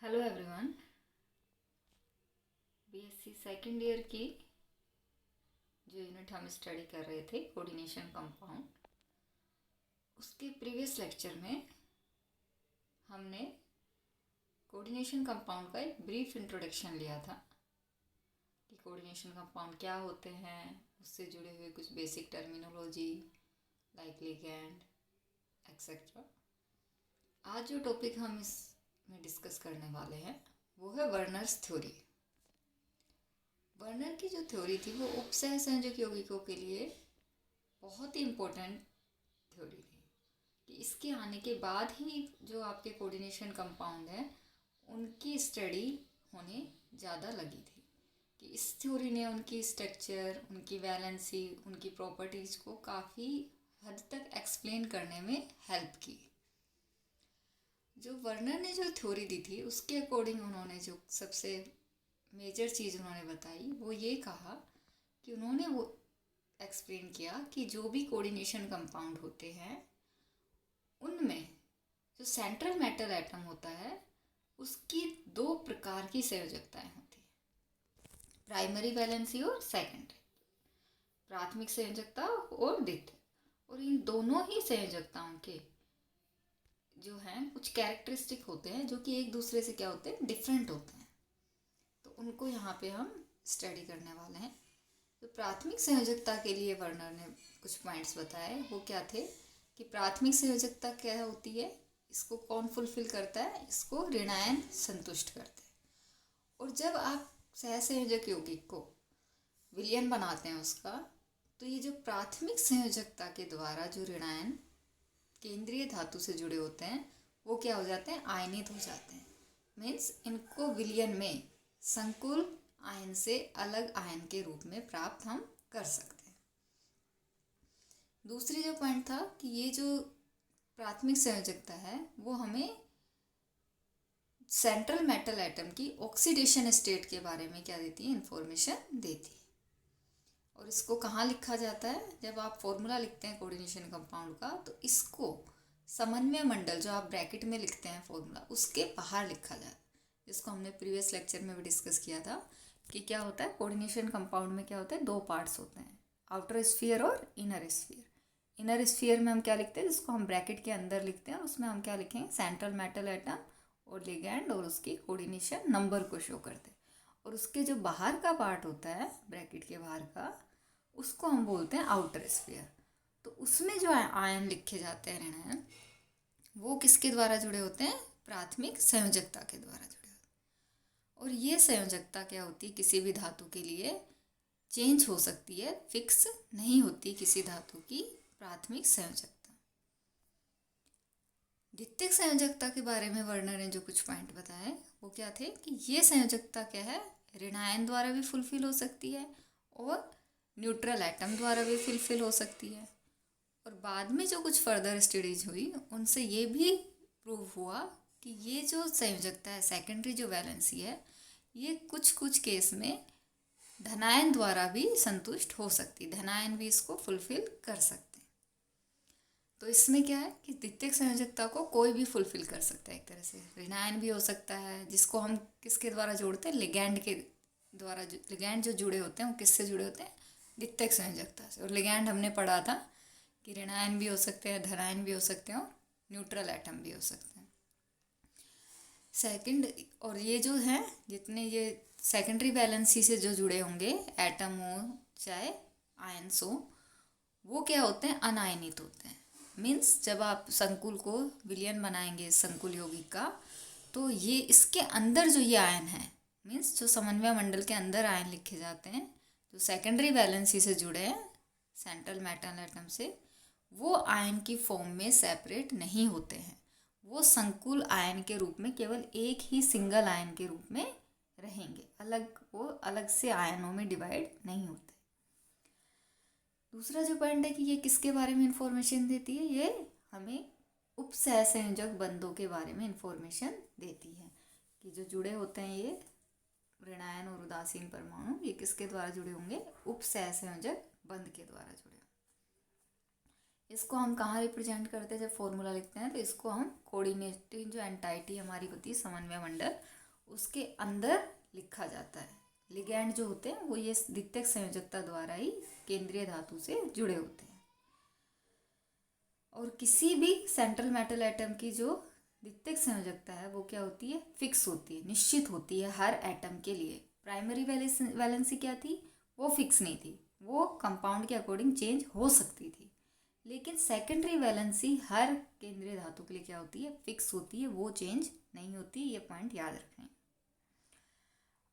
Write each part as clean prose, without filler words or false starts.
Hello everyone. BSc second year की जो unit हम स्टडी कर रहे थे कोऑर्डिनेशन कंपाउंड, उसके प्रीवियस लेक्चर में हमने कोऑर्डिनेशन कंपाउंड का एक ब्रीफ इंट्रोडक्शन लिया था कि कोऑर्डिनेशन कंपाउंड क्या होते हैं, उससे जुड़े हुए कुछ basic terminology like ligand etcetera. आज जो टॉपिक हम इसमें डिस्कस करने वाले हैं वो है वर्नर्स थ्योरी। वर्नर की जो थ्योरी थी वो उपसहसंयोजक यौगिकों के लिए बहुत ही इम्पोर्टेंट थ्योरी थी कि इसके आने के बाद ही जो आपके कोऑर्डिनेशन कंपाउंड है उनकी स्टडी होने ज़्यादा लगी थी कि इस थ्योरी ने उनकी स्ट्रक्चर, उनकी वैलेंसी, उनकी प्रॉपर्टीज़ को काफ़ी हद तक एक्सप्लेन करने में हेल्प की। जो वर्नर ने जो थ्योरी दी थी उसके अकॉर्डिंग उन्होंने जो सबसे मेजर चीज़ उन्होंने बताई वो ये कहा कि उन्होंने वो एक्सप्लेन किया कि जो भी कोऑर्डिनेशन कंपाउंड होते हैं उनमें जो सेंट्रल मेटल एटम होता है उसकी दो प्रकार की संयोजकताएं होती है, प्राइमरी वैलेंसी और सेकेंडरी, प्राथमिक संयोजकता और द्वितीयक। और इन दोनों ही संयोजकताओं के जो हैं कुछ कैरेक्टरिस्टिक होते हैं जो कि एक दूसरे से क्या होते हैं, डिफरेंट होते हैं। तो उनको यहाँ पे हम स्टडी करने वाले हैं। तो प्राथमिक संयोजकता के लिए वर्नर ने कुछ पॉइंट्स बताए। वो क्या थे कि प्राथमिक संयोजकता क्या होती है, इसको कौन फुलफिल करता है, इसको ऋणायन संतुष्ट करते हैं। और जब आप सहसंयोजक यौगिक को विलयन बनाते हैं उसका, तो ये जो प्राथमिक संयोजकता के द्वारा जो ऋणायन केंद्रीय धातु से जुड़े होते हैं वो क्या हो जाते हैं, आयनित हो जाते हैं। मीन्स इनको विलयन में संकुल आयन से अलग आयन के रूप में प्राप्त हम कर सकते हैं। दूसरी जो पॉइंट था कि ये जो प्राथमिक संयोजकता है वो हमें सेंट्रल मेटल एटम की ऑक्सीडेशन स्टेट के बारे में क्या देती है, इंफॉर्मेशन देती है। और इसको कहाँ लिखा जाता है, जब आप फॉर्मूला लिखते हैं कोऑर्डिनेशन कंपाउंड का तो इसको समन्वय मंडल जो आप ब्रैकेट में लिखते हैं फॉर्मूला उसके बाहर लिखा जाता है, जिसको हमने प्रीवियस लेक्चर में भी डिस्कस किया था कि क्या होता है कोऑर्डिनेशन कंपाउंड में क्या होता है, दो पार्ट्स होते हैं, आउटर स्फीयर और इनर स्फीयर। इनर स्फीयर में हम क्या लिखते हैं, जिसको हम ब्रैकेट के अंदर लिखते हैं, उसमें हम क्या लिखेंगे, सेंट्रल मेटल एटम और लिगैंड और उसकी कोऑर्डिनेशन नंबर को शो करते हैं। और उसके जो बाहर का पार्ट होता है ब्रैकेट के बाहर का, उसको हम बोलते हैं आउटर स्फीयर। तो उसमें जो आयन लिखे जाते हैं ऋणायन, वो किसके द्वारा जुड़े होते हैं, प्राथमिक संयोजकता के द्वारा जुड़े होते हैं। और ये संयोजकता क्या होती है, किसी भी धातु के लिए चेंज हो सकती है, फिक्स नहीं होती किसी धातु की प्राथमिक संयोजकता। द्वितीयक संयोजकता के बारे में वर्नर ने जो कुछ पॉइंट बताए वो क्या थे कि ये संयोजकता क्या है, ऋणायन द्वारा भी फुलफिल हो सकती है और न्यूट्रल एटम द्वारा भी फुलफिल हो सकती है। और बाद में जो कुछ फर्दर स्टडीज हुई उनसे ये भी प्रूव हुआ कि ये जो संयोजकता है, सेकेंडरी जो वैलेंसी है, ये कुछ कुछ केस में धनायन द्वारा भी संतुष्ट हो सकती, धनायन भी इसको फुलफिल कर सकते। तो इसमें क्या है कि द्वितीयक संयोजकता को कोई भी फुलफिल कर सकता है, एक तरह से ऋणायन भी हो सकता है, जिसको हम किसके द्वारा जोड़ते हैं, लिगैंड के द्वारा। लिगैंड जो जुड़े होते हैं वो किससे जुड़े होते हैं, द्वितीयक संयोजकता से। और लिगैंड हमने पढ़ा था कि ऋणायन भी हो सकते हैं, धनायन भी हो सकते हैं और न्यूट्रल एटम भी हो सकते हैं। सेकंड, और ये जो है जितने ये सेकेंडरी वैलेंसी से जो जुड़े होंगे एटम हो चाहे आयन्स हो, वो क्या होते हैं, अनायनित होते हैं। मीन्स जब आप संकुल को विलयन बनाएंगे संकुल यौगिक का, तो ये इसके अंदर जो ये आयन है, मीन्स जो समन्वय मंडल के अंदर आयन लिखे जाते हैं जो सेकेंडरी वैलेंसी से जुड़े हैं सेंट्रल मेटल एटम से, वो आयन की फॉर्म में सेपरेट नहीं होते हैं, वो संकुल आयन के रूप में केवल एक ही सिंगल आयन के रूप में रहेंगे, अलग वो अलग से आयनों में डिवाइड नहीं होते। दूसरा जो पॉइंट है कि ये किसके बारे में इंफॉर्मेशन देती है, ये हमें उपसहसंयोजक बंधों के बारे में इंफॉर्मेशन देती है कि जो जुड़े होते हैं ये ऋणायन और उदासीन परमाणु, ये किसके द्वारा जुड़े होंगे, उपसहसंयोजक बंध के द्वारा जुड़े होंगे। इसको हम कहाँ रिप्रेजेंट करते हैं जब फॉर्मूला लिखते हैं, तो इसको हम कोऑर्डिनेटिंग जो एंटाइटी हमारी होती है समन्वय मंडल, उसके अंदर लिखा जाता है। लिगैंड जो होते हैं वो ये द्वितीयक संयोजकता द्वारा ही केंद्रीय धातु से जुड़े होते हैं। और किसी भी सेंट्रल मेटल एटम की जो द्वितीयक संयोजकता है वो क्या होती है, फिक्स होती है, निश्चित होती है हर एटम के लिए। प्राइमरी वैलेंसी क्या थी, वो फिक्स नहीं थी, वो कंपाउंड के अकॉर्डिंग चेंज हो सकती थी। लेकिन सेकेंडरी वैलेंसी हर केंद्रीय धातु के लिए क्या होती है, फिक्स होती है, वो चेंज नहीं होती। ये पॉइंट याद रखें।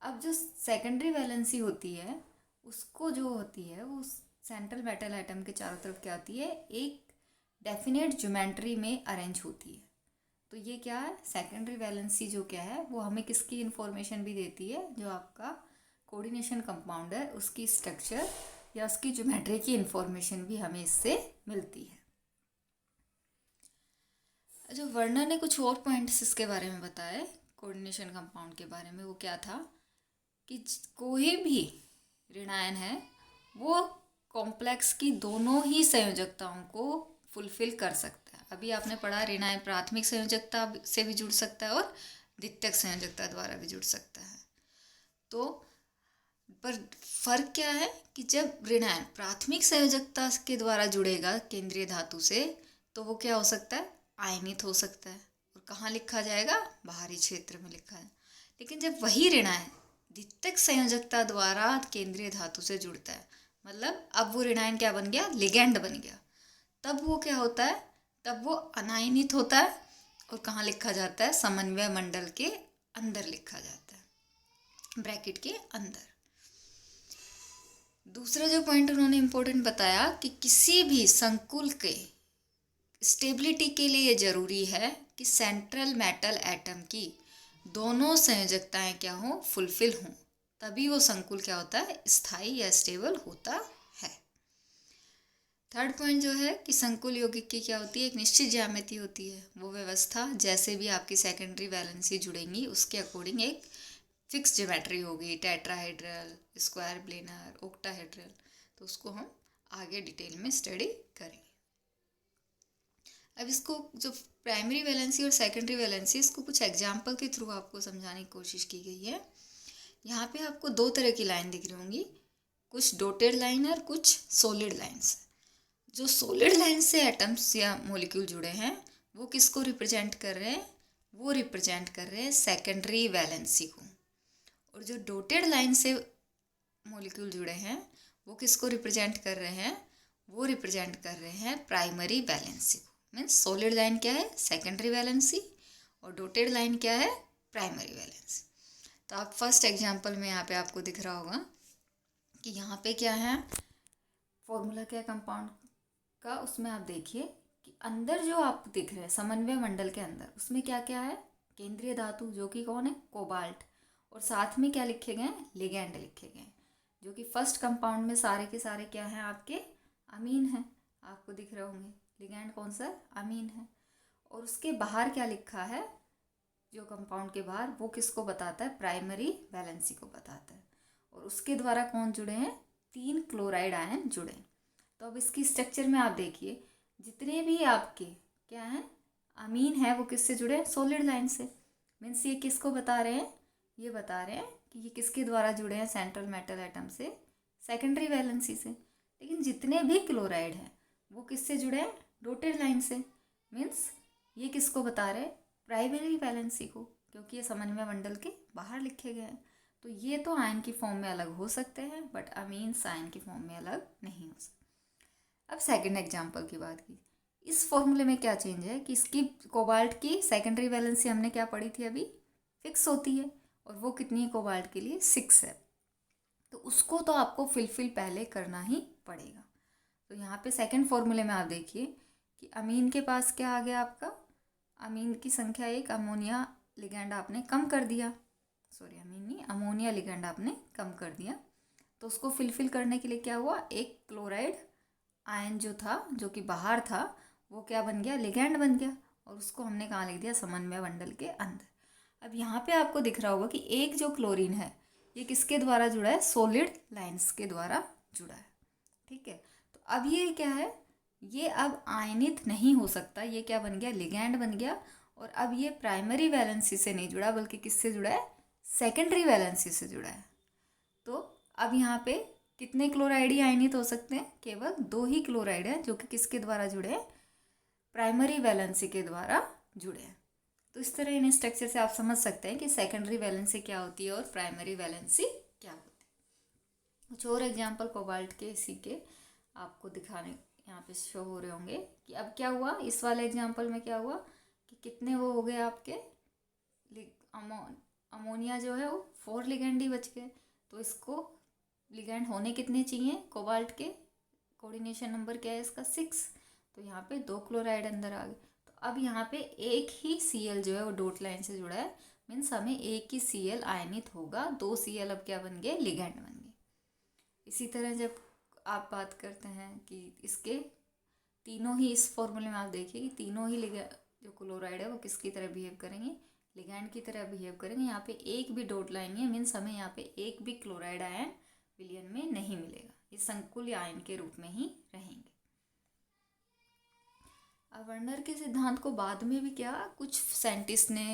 अब जो सेकेंडरी वैलेंसी होती है उसको जो होती है वो सेंट्रल मेटल एटम के चारों तरफ क्या होती है, एक डेफिनेट ज्योमेट्री में अरेंज होती है। तो ये क्या है, सेकेंडरी वैलेंसी जो क्या है वो हमें किसकी इन्फॉर्मेशन भी देती है, जो आपका कोऑर्डिनेशन कंपाउंड है उसकी स्ट्रक्चर या उसकी ज्योमेट्री की इन्फॉर्मेशन भी हमें इससे मिलती है। जो वर्नर ने कुछ और पॉइंट्स इसके बारे में बताए कोऑर्डिनेशन कंपाउंड के बारे में, वो क्या था कि कोई भी ऋणायन है वो कॉम्प्लेक्स की दोनों ही संयोजकताओं को फुलफिल कर सकता है। अभी आपने पढ़ा ऋणायन प्राथमिक संयोजकता से भी जुड़ सकता है और द्वितीयक संयोजकता द्वारा भी जुड़ सकता है। तो पर फर्क क्या है कि जब ऋणायन प्राथमिक संयोजकता के द्वारा जुड़ेगा केंद्रीय धातु से, तो वो क्या हो सकता है, आयनित हो सकता है और कहाँ लिखा जाएगा, बाहरी क्षेत्र में लिखा है। लेकिन जब वही ऋणायन द्वितीयक संयोजकता द्वारा केंद्रीय धातु से जुड़ता है, मतलब अब वो ऋणायन क्या बन गया, लिगैंड बन गया, तब वो क्या होता है, तब वो अनायनित होता है और कहाँ लिखा जाता है, समन्वय मंडल के अंदर लिखा जाता है, ब्रैकेट के अंदर। दूसरा जो पॉइंट उन्होंने इम्पोर्टेंट बताया कि किसी भी संकुल के स्टेबिलिटी के लिए ये जरूरी है कि सेंट्रल मेटल एटम की दोनों संयोजकताएं क्या हो, फुलफिल हों, तभी वो संकुल क्या होता है, स्थायी या स्टेबल होता है। थर्ड पॉइंट जो है कि संकुल यौगिक की क्या होती है, एक निश्चित ज्यामिति होती है। वो व्यवस्था जैसे भी आपकी सेकेंडरी वैलेंसी जुड़ेंगी उसके अकॉर्डिंग एक फिक्स ज्योमेट्री होगी, टेट्राहेड्रल, स्क्वायर प्लेनर, ओक्टाहेड्रल। तो उसको हम आगे डिटेल में स्टडी करेंगे। अब इसको जो प्राइमरी वैलेंसी और सेकेंडरी वैलेंसी, इसको कुछ एग्जाम्पल के थ्रू आपको समझाने की कोशिश की गई है। यहाँ पे आपको दो तरह की लाइन दिख रही होंगी, कुछ डॉटेड लाइन और कुछ सॉलिड लाइन्स। जो सॉलिड लाइन से एटम्स या मॉलिक्यूल जुड़े हैं वो किसको रिप्रेजेंट कर रहे हैं, वो रिप्रेजेंट कर रहे हैं सेकेंडरी वैलेंसी को। और जो डॉटेड लाइन से मॉलिक्यूल जुड़े हैं वो किसको रिप्रेजेंट कर रहे हैं, वो रिप्रेजेंट कर रहे हैं प्राइमरी वैलेंसी को। मीन्स सॉलिड लाइन क्या है, सेकेंडरी वैलेंसी, और डॉटेड लाइन क्या है, प्राइमरी वैलेंसी। तो आप फर्स्ट एग्जांपल में यहाँ पे आपको दिख रहा होगा कि यहाँ पे क्या है, फॉर्मूला क्या है कंपाउंड का, उसमें आप देखिए कि अंदर जो आप दिख रहे हैं समन्वय मंडल के अंदर, उसमें क्या क्या है, केंद्रीय धातु जो कि कौन है, कोबाल्ट, और साथ में क्या लिखे गए हैं, लिगैंड लिखे गए हैं, जो कि फर्स्ट कंपाउंड में सारे के सारे क्या हैं, आपके अमीन हैं, आपको दिख रहे होंगे। लिगैंड कौन सा, अमीन है। और उसके बाहर क्या लिखा है, जो कंपाउंड के बाहर, वो किसको बताता है, प्राइमरी वैलेंसी को बताता है। और उसके द्वारा कौन जुड़े हैं, 3 क्लोराइड आयन जुड़े। तो अब इसकी स्ट्रक्चर में आप देखिए, जितने भी आपके क्या हैं अमीन है वो किससे जुड़े हैं, सॉलिड लाइन से। मीन्स ये किसको बता रहे हैं, ये बता रहे हैं कि ये किसके द्वारा जुड़े हैं, सेंट्रल मेटल एटम से, सेकेंडरी वैलेंसी से। लेकिन जितने भी क्लोराइड हैं वो किससे जुड़े हैं, डॉटेड लाइन से। मीन्स ये किसको बता रहे हैं, प्राइमरी वैलेंसी को, क्योंकि ये समन्वय मंडल के बाहर लिखे गए हैं। तो ये तो आयन की फॉर्म में अलग हो सकते हैं, बट अमीन्स आयन की फॉर्म में अलग नहीं हो सकते। अब सेकंड एग्जांपल की बात की, इस फॉर्मूले में क्या चेंज है कि इसकी कोबाल्ट की सेकेंडरी वैलेंसी हमने क्या पढ़ी थी अभी, फिक्स होती है, और वो कितनी है कोबाल्ट के लिए, 6 है। तो उसको तो आपको फिलफिल पहले करना ही पड़ेगा। तो यहाँ पे सेकंड फॉर्मूले में आप देखिए कि अमीन के पास क्या आ गया आपका, अमीन की संख्या 1, अमोनिया लिगैंड आपने कम कर दिया, सॉरी अमीन नहीं, अमोनिया लिगैंड आपने कम कर दिया। तो उसको फिलफिल करने के लिए क्या हुआ, एक क्लोराइड आयन जो था, जो कि बाहर था, वो क्या बन गया, लिगैंड बन गया, और उसको हमने कहाँ लिख दिया, समन्वय मंडल के अंदर। अब यहाँ पे आपको दिख रहा होगा कि एक जो क्लोरीन है ये किसके द्वारा जुड़ा है, सॉलिड लाइंस के द्वारा जुड़ा है, ठीक है। तो अब ये क्या है, ये अब आयनित नहीं हो सकता, ये क्या बन गया, लिगैंड बन गया। और अब ये प्राइमरी वैलेंसी से नहीं जुड़ा बल्कि किससे जुड़ा है, सेकेंडरी वैलेंसी से जुड़ा है। तो अब यहाँ पे कितने क्लोराइड ही आयनित हो सकते हैं, केवल 2 ही क्लोराइड हैं जो कि किसके द्वारा जुड़े हैं, प्राइमरी वैलेंसी के द्वारा जुड़े हैं। तो इस तरह इन स्ट्रक्चर से आप समझ सकते हैं कि सेकेंडरी वैलेंसी क्या होती है और प्राइमरी वैलेंसी क्या होती है। कुछ और एग्जाम्पल कोबाल्ट के इसी के आपको दिखाने यहाँ पे शो हो रहे होंगे कि अब क्या हुआ इस वाले एग्जाम्पल में, क्या हुआ कि कितने वो हो गए आपके अमोनिया जो है वो 4 लिगैंड ही बच गए। तो इसको लिगैंड होने कितने चाहिए कोबाल्ट के, कोऑर्डिनेशन नंबर क्या है इसका 6। तो यहाँ पे 2 क्लोराइड अंदर आ गए। तो अब यहाँ पे एक ही Cl जो है वो डॉट लाइन से जुड़ा है, मीन्स हमें एक ही Cl आयनित होगा, 2 Cl अब क्या बन गए, लिगैंड बन गए। इसी तरह जब आप बात करते हैं कि इसके तीनों ही, इस फॉर्मूले में आप देखिए कि तीनों ही जो क्लोराइड है वो किसकी तरह बिहेव करेंगे, लिगैंड की तरह बिहेव करेंगे। यहाँ पे एक भी डॉट लाइन है, मीन्स हमें यहाँ पे एक भी क्लोराइड आयन विलयन में नहीं मिलेगा, ये संकुल आयन के रूप में ही रहेंगे। अब वर्नर के सिद्धांत को बाद में भी क्या कुछ साइंटिस्ट ने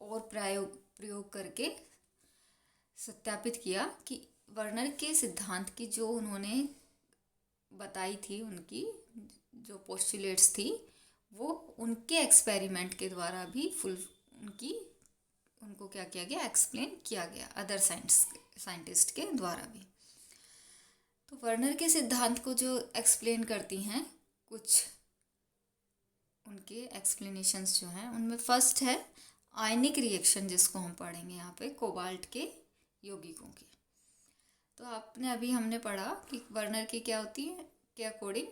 और प्रयोग करके सत्यापित किया कि वर्नर के सिद्धांत की जो उन्होंने बताई थी, उनकी जो पोस्टुलेट्स थी वो उनके एक्सपेरिमेंट के द्वारा भी उनको क्या किया गया, एक्सप्लेन किया गया अदर साइंटिस्ट के द्वारा भी। तो वर्नर के सिद्धांत को जो एक्सप्लेन करती हैं कुछ उनके एक्सप्लेनेशंस जो हैं, उनमें फर्स्ट है आयनिक रिएक्शन, जिसको हम पढ़ेंगे यहाँ पे कोबाल्ट के यौगिकों की। तो आपने अभी हमने पढ़ा कि वर्नर की क्या होती है के अकॉर्डिंग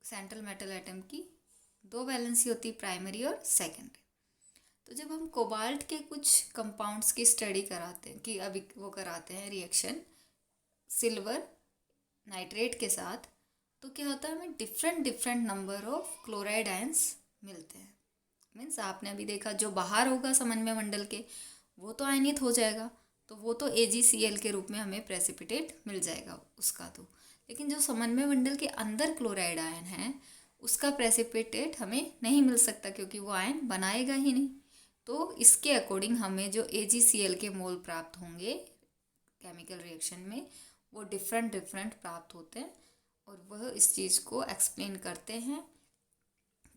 सेंट्रल मेटल एटम की 2 वैलेंसी होती है, प्राइमरी और सेकेंडरी। तो जब हम कोबाल्ट के कुछ कंपाउंड्स की स्टडी कराते हैं कि अभी वो कराते हैं रिएक्शन सिल्वर नाइट्रेट के साथ, तो क्या होता है, हमें different number of chloride ions मिलते हैं। मीन्स आपने अभी देखा जो बाहर होगा समन्वय मंडल के वो तो आयनित हो जाएगा, तो वो तो AgCl के रूप में हमें प्रेसिपिटेट मिल जाएगा उसका। तो लेकिन जो समन्वय मंडल के अंदर क्लोराइड आयन है उसका प्रेसिपिटेट हमें नहीं मिल सकता, क्योंकि वो आयन बनाएगा ही नहीं। तो इसके अकॉर्डिंग हमें जो AgCl के मोल प्राप्त होंगे केमिकल रिएक्शन में वो डिफरेंट प्राप्त होते हैं। और वह इस चीज़ को एक्सप्लेन करते हैं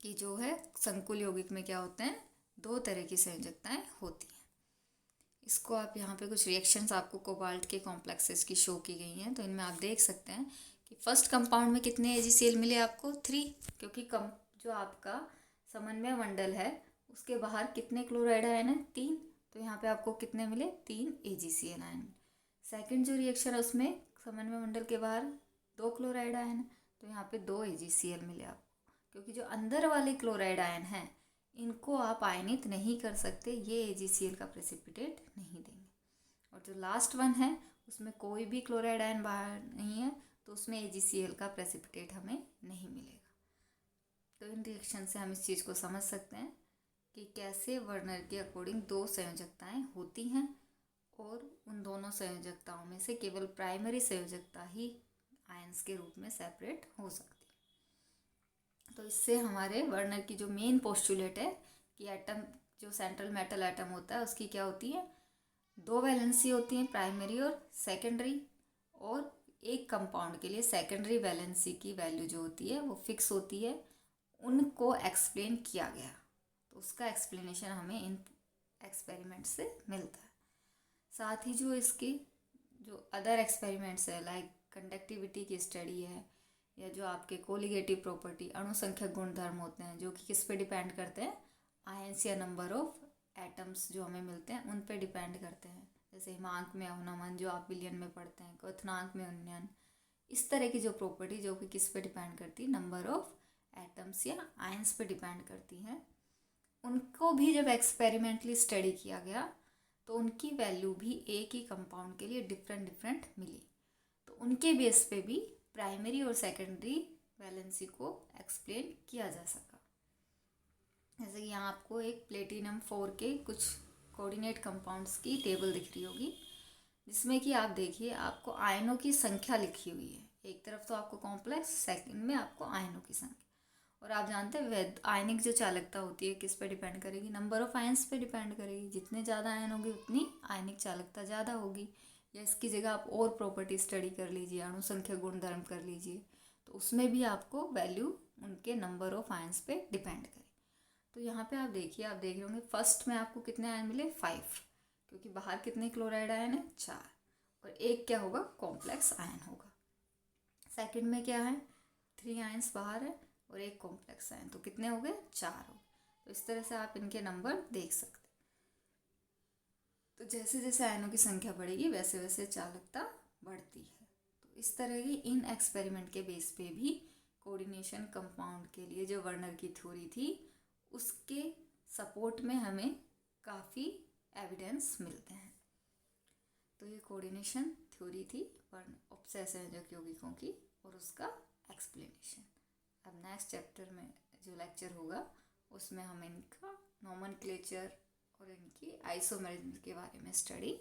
कि जो है संकुल यौगिक में क्या होते हैं, 2 तरह की संयोजकताएं होती हैं। इसको आप यहाँ पे कुछ रिएक्शंस आपको कोबाल्ट के कॉम्प्लेक्सेस की शो की गई हैं। तो इनमें आप देख सकते हैं कि फर्स्ट कंपाउंड में कितने AgCl मिले आपको 3, क्योंकि जो आपका समन्वय मंडल है उसके बाहर कितने क्लोराइड आयन है 3, तो यहाँ पे आपको कितने मिले 3 AgCl आयन। सेकेंड जो रिएक्शन है उसमें समन्वय मंडल के बाहर 2 क्लोराइड आयन है, तो यहाँ पे 2 AgCl मिले आपको, क्योंकि जो अंदर वाले क्लोराइड आयन हैं इनको आप आयनित नहीं कर सकते, ये AgCl का प्रेसिपिटेट नहीं देंगे। और जो लास्ट वन है उसमें कोई भी क्लोराइड आयन बाहर नहीं है, तो उसमें AgCl का प्रेसिपिटेट हमें नहीं मिलेगा। तो इन रिएक्शन से हम इस चीज़ को समझ सकते हैं कि कैसे वर्नर के अकॉर्डिंग 2 संयोजकताएं होती हैं, और उन दोनों संयोजकताओं में से केवल प्राइमरी संयोजकता ही आयंस के रूप में सेपरेट हो सकती है। तो इससे हमारे वर्नर की जो मेन पोस्टुलेट है कि एटम जो सेंट्रल मेटल एटम होता है उसकी क्या होती है, 2 वैलेंसी होती हैं, प्राइमरी और सेकेंडरी। और एक कंपाउंड के लिए सेकेंडरी वैलेंसी की वैल्यू जो होती है वो फिक्स होती है, उनको एक्सप्लेन किया गया। तो उसका एक्सप्लेनेशन हमें इन एक्सपेरिमेंट से मिलता है। साथ ही जो इसकी जो अदर एक्सपेरिमेंट्स है लाइक कंडक्टिविटी की स्टडी है, या जो आपके कोलिगेटिव प्रॉपर्टी अणुसंख्यक गुणधर्म होते हैं जो कि किस पे डिपेंड करते हैं, आयंस या नंबर ऑफ एटम्स जो हमें मिलते हैं उन पे डिपेंड करते हैं। जैसे हिमांक में अवनमन जो आप विलयन में पढ़ते हैं, क्वथनांक में उन्नयन, इस तरह की जो प्रॉपर्टी जो कि किस पे डिपेंड करती है, नंबर ऑफ एटम्स या आयंस पे डिपेंड करती हैं, उनको भी जब एक्सपेरिमेंटली स्टडी किया गया तो उनकी वैल्यू भी एक ही कंपाउंड के लिए डिफरेंट मिली। तो उनके बेस पे भी प्राइमरी और सेकेंडरी वैलेंसी को एक्सप्लेन किया जा सका। जैसे कि यहाँ आपको एक प्लेटिनम 4 के कुछ कोऑर्डिनेट कंपाउंड्स की टेबल दिख रही होगी, जिसमें कि आप देखिए आपको आयनों की संख्या लिखी हुई है एक तरफ तो आपको कॉम्प्लेक्स, सेकंड में आपको आयनों की संख्या। और आप जानते हैं आयनिक जो चालकता होती है किस पे डिपेंड करेगी, नंबर ऑफ आयन्स पे डिपेंड करेगी। जितने ज़्यादा आयन होंगे उतनी आयनिक चालकता ज़्यादा होगी। या इसकी जगह आप और प्रॉपर्टी स्टडी कर लीजिए, अणु संख्या गुणधर्म कर लीजिए, तो उसमें भी आपको वैल्यू उनके नंबर ऑफ आयन्स पे डिपेंड करे। तो यहाँ पे आप देखिए, आप देख रहे होंगे फर्स्ट में आपको कितने आयन मिले, 5, क्योंकि बाहर कितने क्लोराइड आयन है, 4, और एक क्या होगा, कॉम्प्लेक्स आयन होगा। सेकंड में क्या है, 3 आयन्स बाहर है और एक कॉम्प्लेक्स आयन, तो कितने हो गए, 4 हो गए। तो इस तरह से आप इनके नंबर देख सकते। तो जैसे जैसे आयनों की संख्या बढ़ेगी वैसे वैसे चालकता बढ़ती है। तो इस तरह की इन एक्सपेरिमेंट के बेस पे भी कोऑर्डिनेशन कंपाउंड के लिए जो वर्नर की थ्योरी थी उसके सपोर्ट में हमें काफ़ी एविडेंस मिलते हैं। तो ये कोऑर्डिनेशन थ्योरी थी उपसहसंयोजक यौगिकों की और उसका एक्सप्लेनेशन। अब नेक्स्ट चैप्टर में जो लेक्चर होगा उसमें हम इनका नोमेनक्लेचर और इनकी आइसोमेरिज्म के बारे में स्टडी